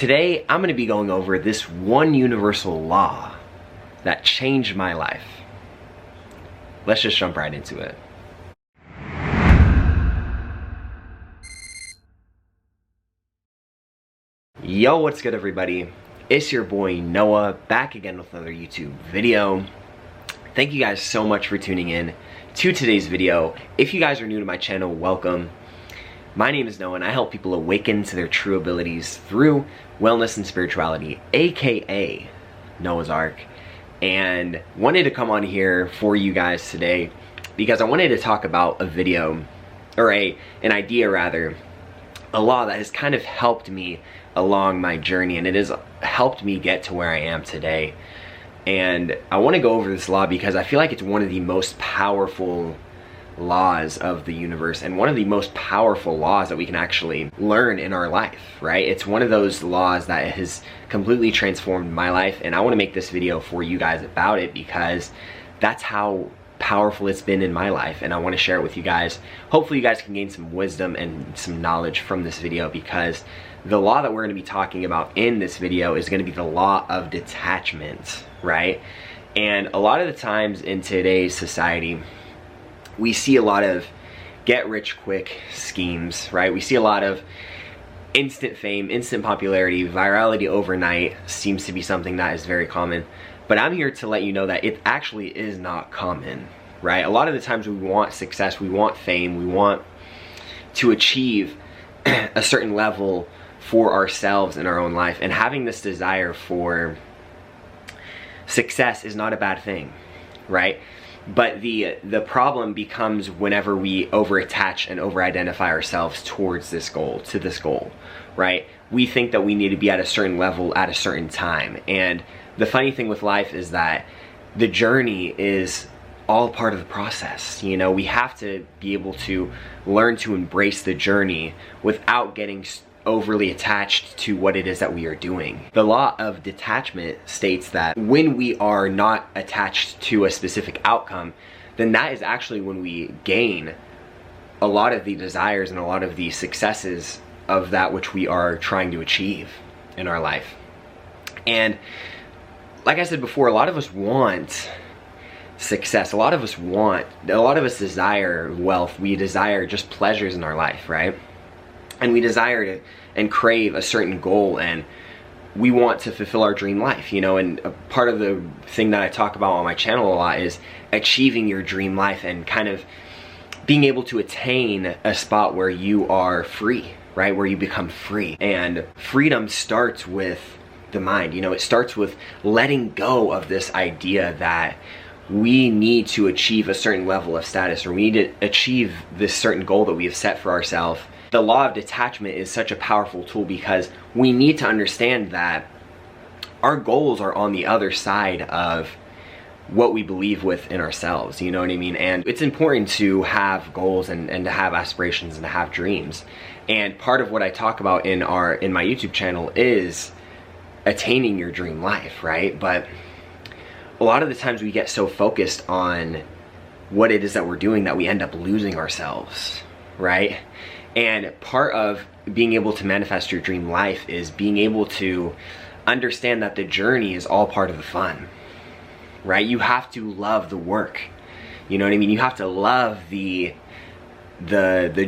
Today, I'm going to be going over this one universal law that changed my life. Let's just jump right into it. Yo, what's good everybody? It's your boy Noah, back again with another YouTube video. Thank you guys so much for tuning in to today's video. If you guys are new to my channel, welcome. My name is Noah and I help people awaken to their true abilities through wellness and spirituality, aka Noah's Ark. And wanted to come on here for you guys today because I wanted to talk about a video, or an idea rather, a law that has kind of helped me along my journey, and it has helped me get to where I am today. And I want to go over this law because I feel like it's one of the most powerful laws of the universe and one of the most powerful laws that we can actually learn in our life, right? It's one of those laws that has completely transformed my life, and I want to make this video for you guys about it because that's how powerful it's been in my life, and I want to share it with you guys. Hopefully you guys can gain some wisdom and some knowledge from this video, because the law that we're going to be talking about in this video is going to be the law of detachment, right? And a lot of the times in today's society, we see a lot of get rich quick schemes, right? We see a lot of instant fame, instant popularity, virality overnight seems to be something that is very common. But I'm here to let you know that it actually is not common, right? A lot of the times we want success, we want fame, we want to achieve a certain level for ourselves in our own life. And having this desire for success is not a bad thing, right? But the problem becomes whenever we over-attach and over-identify ourselves towards this goal, to this goal, right? We think that we need to be at a certain level at a certain time. And the funny thing with life is that the journey is all part of the process. You know, we have to be able to learn to embrace the journey without getting overly attached to what it is that we are doing. The law of detachment states that when we are not attached to a specific outcome, then that is actually when we gain a lot of the desires and a lot of the successes of that which we are trying to achieve in our life. And like I said before, a lot of us want success. A lot of us desire wealth. We desire just pleasures in our life, right? And we desire to and crave a certain goal, and we want to fulfill our dream life, you know. And a part of the thing that I talk about on my channel a lot is achieving your dream life and kind of being able to attain a spot where you are free, right? Where you become free. And freedom starts with the mind, you know. It starts with letting go of this idea that we need to achieve a certain level of status, or we need to achieve this certain goal that we have set for ourselves. The law of detachment is such a powerful tool because we need to understand that our goals are on the other side of what we believe within ourselves, you know what I mean? And it's important to have goals and to have aspirations and to have dreams. And part of what I talk about in my YouTube channel is attaining your dream life, right? But a lot of the times we get so focused on what it is that we're doing that we end up losing ourselves, right? And part of being able to manifest your dream life is being able to understand that the journey is all part of the fun, right? You have to love the work, you know what I mean? You have to love the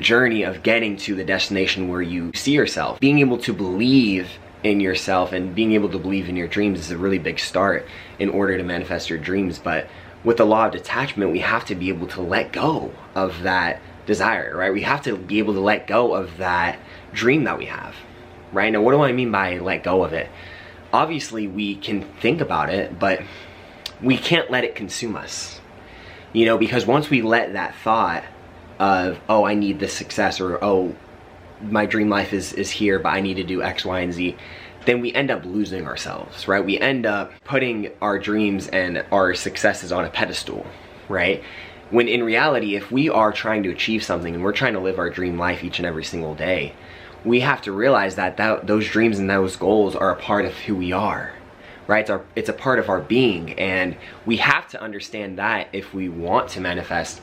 journey of getting to the destination where you see yourself. Being able to believe in yourself and being able to believe in your dreams is a really big start in order to manifest your dreams. But with the law of detachment, we have to be able to let go of that desire, right? We have to be able to let go of that dream that we have, right? Now, what do I mean by let go of it? Obviously, we can think about it, but we can't let it consume us, you know, because once we let that thought of, oh, I need this success, or oh, my dream life is here, but I need to do X, Y, and Z, then we end up losing ourselves, right? We end up putting our dreams and our successes on a pedestal, right? When in reality, if we are trying to achieve something and we're trying to live our dream life each and every single day, we have to realize that those dreams and those goals are a part of who we are, right? It's a part of our being, and we have to understand that if we want to manifest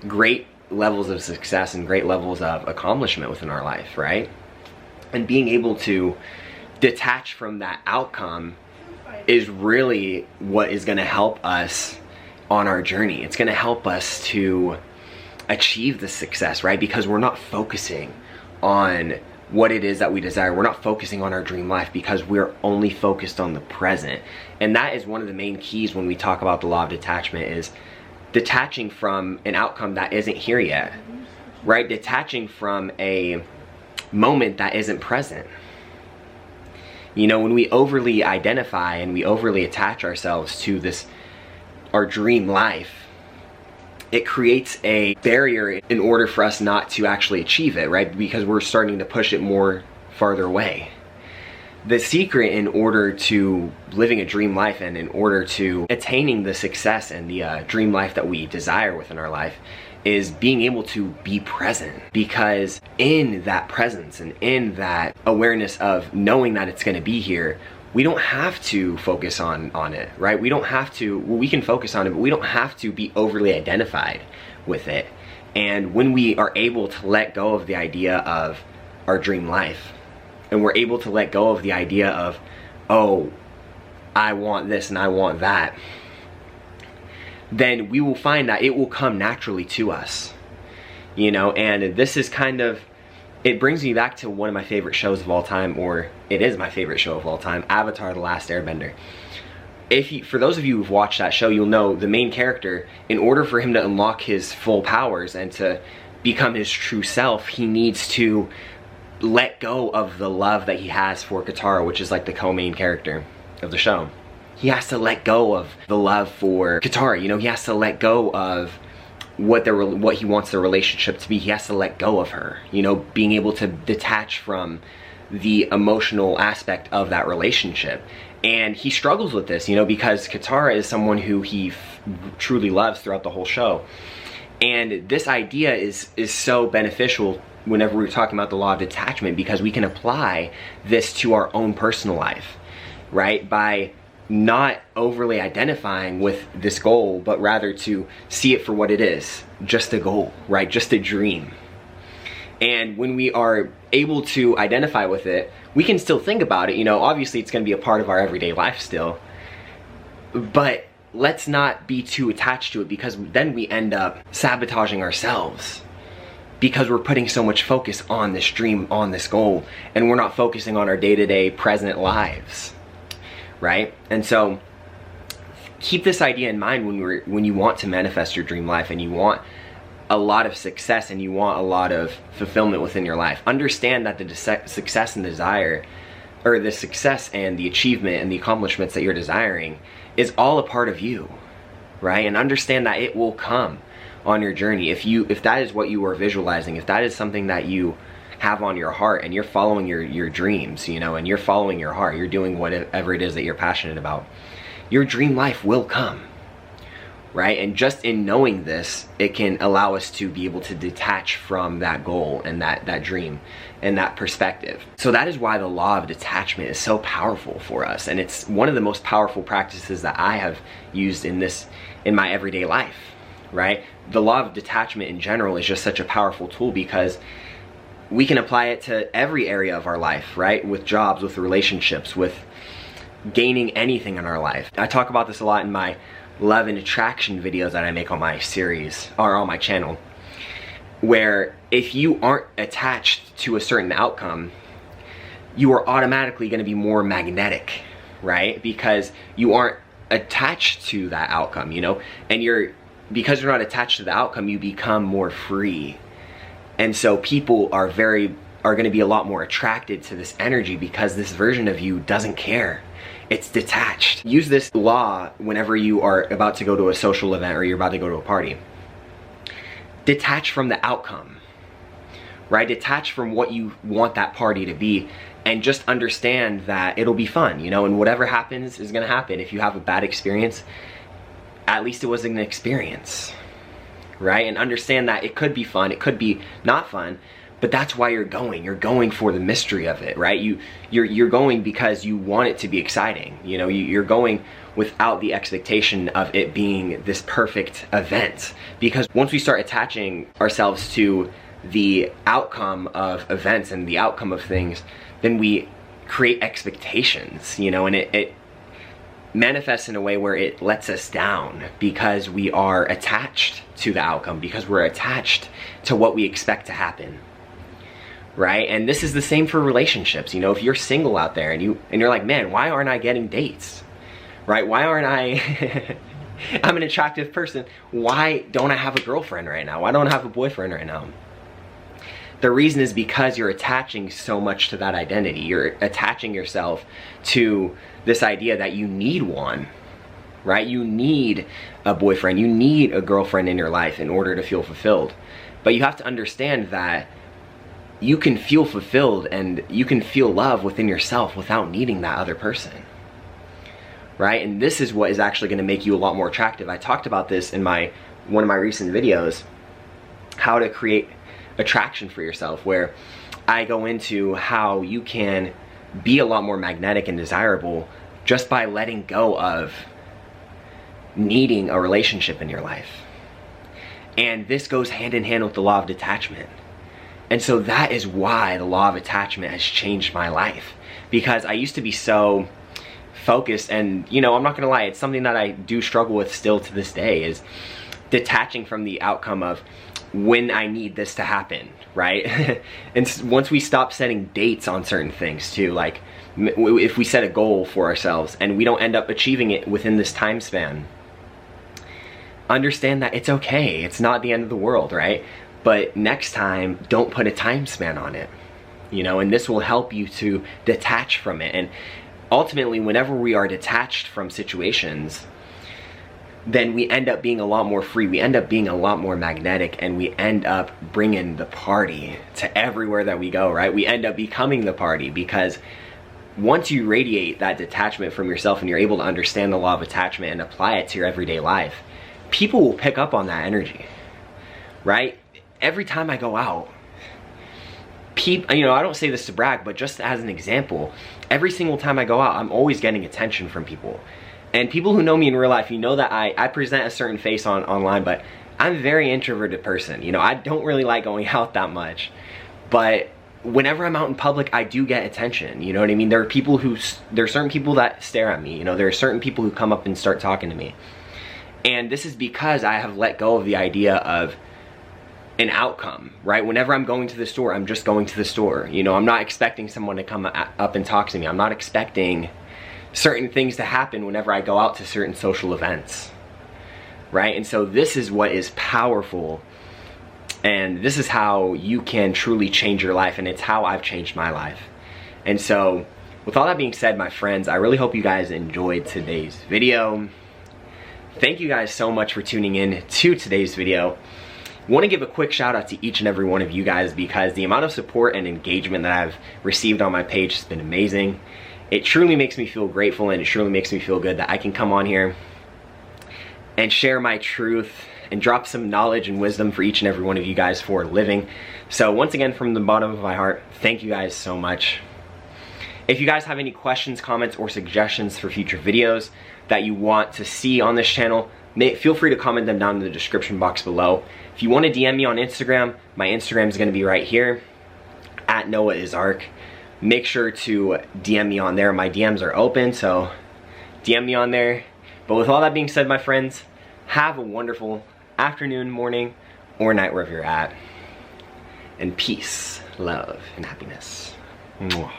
great levels of success and great levels of accomplishment within our life, right? And being able to detach from that outcome is really what is going to help us on our journey. It's going to help us to achieve the success, right? Because we're not focusing on what it is that we desire. We're not focusing on our dream life because we're only focused on the present. And that is one of the main keys when we talk about the law of detachment, is detaching from an outcome that isn't here yet, right? Detaching from a moment that isn't present. You know, when we overly identify and we overly attach ourselves to this, our dream life, it creates a barrier in order for us not to actually achieve it, right? Because we're starting to push it more farther away. The secret in order to living a dream life and in order to attaining the success and the dream life that we desire within our life is being able to be present. Because in that presence and in that awareness of knowing that it's going to be here, we don't have to focus on it, right? We don't have to, well, we can focus on it, but we don't have to be overly identified with it. And when we are able to let go of the idea of our dream life, and we're able to let go of the idea of, oh, I want this and I want that, then we will find that it will come naturally to us, you know. And this is kind of, it brings me back to one of my favorite shows of all time, or it is my favorite show of all time, Avatar: The Last Airbender. For those of you who've watched that show, you'll know the main character, in order for him to unlock his full powers and to become his true self, he needs to let go of the love that he has for Katara, which is like the co-main character of the show. He has to let go of the love for Katara, you know. He has to let go of what he wants the relationship to be. He has to let go of her, you know, being able to detach from the emotional aspect of that relationship. And he struggles with this, you know, because Katara is someone who he truly loves throughout the whole show. And this idea is so beneficial whenever we're talking about the law of detachment, because we can apply this to our own personal life, right? By not overly identifying with this goal, but rather to see it for what it is, just a goal, right? Just a dream. And when we are able to identify with it, we can still think about it, you know. Obviously it's going to be a part of our everyday life still, but let's not be too attached to it, because then we end up sabotaging ourselves, because we're putting so much focus on this dream, on this goal, and we're not focusing on our day-to-day present lives, right? And so keep this idea in mind when you want to manifest your dream life and you want a lot of success and you want a lot of fulfillment within your life. Understand that the success and desire, or the success and the achievement and the accomplishments that you're desiring, is all a part of you, right? And understand that it will come on your journey. If that is what you are visualizing, if that is something that you have on your heart and you're following your dreams, you know, and you're following your heart, you're doing whatever it is that you're passionate about, your dream life will come, right? And just in knowing this, it can allow us to be able to detach from that goal and that dream and that perspective. So that is why the law of detachment is so powerful for us, and it's one of the most powerful practices that I have used in my everyday life, right? The law of detachment in general is just such a powerful tool, because we can apply it to every area of our life, right? With jobs, with relationships, with gaining anything in our life. I talk about this a lot in my love and attraction videos that I make on my series, or on my channel, where if you aren't attached to a certain outcome, you are automatically going to be more magnetic, right? Because you aren't attached to that outcome, you know, and because you're not attached to the outcome, you become more free. And so people are going to be a lot more attracted to this energy, because this version of you doesn't care. It's detached. Use this law whenever you are about to go to a social event or you're about to go to a party. Detach from the outcome, right? Detach from what you want that party to be, and just understand that it'll be fun, you know, and whatever happens is going to happen. If you have a bad experience, at least it was an experience, right? And understand that it could be fun, it could be not fun, but that's why you're going. You're going for the mystery of it, right? You're going because you want it to be exciting. You know, you're going without the expectation of it being this perfect event. Because once we start attaching ourselves to the outcome of events and the outcome of things, then we create expectations, you know, and it manifests in a way where it lets us down because we are attached to the outcome, because we're attached to what we expect to happen, right? And this is the same for relationships. You know, if you're single out there and you're like, man, why aren't I getting dates, right? Why aren't I I'm an attractive person, why don't I have a girlfriend right now? Why don't I have a boyfriend right now? The reason is because you're attaching so much to that identity. You're attaching yourself to this idea that you need one, right? You need a boyfriend, you need a girlfriend in your life in order to feel fulfilled. But you have to understand that you can feel fulfilled and you can feel love within yourself without needing that other person, right? And this is what is actually going to make you a lot more attractive. I talked about this in one of my recent videos, how to create attraction for yourself, where I go into how you can be a lot more magnetic and desirable just by letting go of needing a relationship in your life. And this goes hand in hand with the law of detachment. And so that is why the law of attachment has changed my life, because I used to be so focused, and you know, I'm not gonna lie, it's something that I do struggle with still to this day, is detaching from the outcome of when I need this to happen, right? And once we stop setting dates on certain things too, like if we set a goal for ourselves and we don't end up achieving it within this time span, understand that it's okay, it's not the end of the world, right? But next time, don't put a time span on it, you know, and this will help you to detach from it. And ultimately, whenever we are detached from situations, then we end up being a lot more free, we end up being a lot more magnetic, and we end up bringing the party to everywhere that we go, right? We end up becoming the party, because once you radiate that detachment from yourself and you're able to understand the law of attachment and apply it to your everyday life, people will pick up on that energy, right? Every time I go out, you know, I don't say this to brag, but just as an example, every single time I go out, I'm always getting attention from people. And people who know me in real life, you know that I present a certain face online, but I'm a very introverted person. You know, I don't really like going out that much. But whenever I'm out in public, I do get attention. You know what I mean? There are certain people that stare at me. You know, there are certain people who come up and start talking to me. And this is because I have let go of the idea of an outcome, right? Whenever I'm going to the store, I'm just going to the store. You know, I'm not expecting someone to come up and talk to me. I'm not expecting certain things to happen whenever I go out to certain social events, right? And so this is what is powerful, and this is how you can truly change your life, and it's how I've changed my life. And so with all that being said, my friends, I really hope you guys enjoyed today's video. Thank you guys so much for tuning in to today's video. I want to give a quick shout out to each and every one of you guys, because the amount of support and engagement that I've received on my page has been amazing. It truly makes me feel grateful, and it truly makes me feel good that I can come on here and share my truth and drop some knowledge and wisdom for each and every one of you guys for a living. So once again, from the bottom of my heart, thank you guys so much. If you guys have any questions, comments, or suggestions for future videos that you want to see on this channel, feel free to comment them down in the description box below. If you want to DM me on Instagram, my Instagram is going to be right here, @NoahIsArk. Make sure to DM me on there. My DMs are open, so DM me on there. But with all that being said, my friends, have a wonderful afternoon, morning, or night wherever you're at. And peace, love, and happiness. Mwah.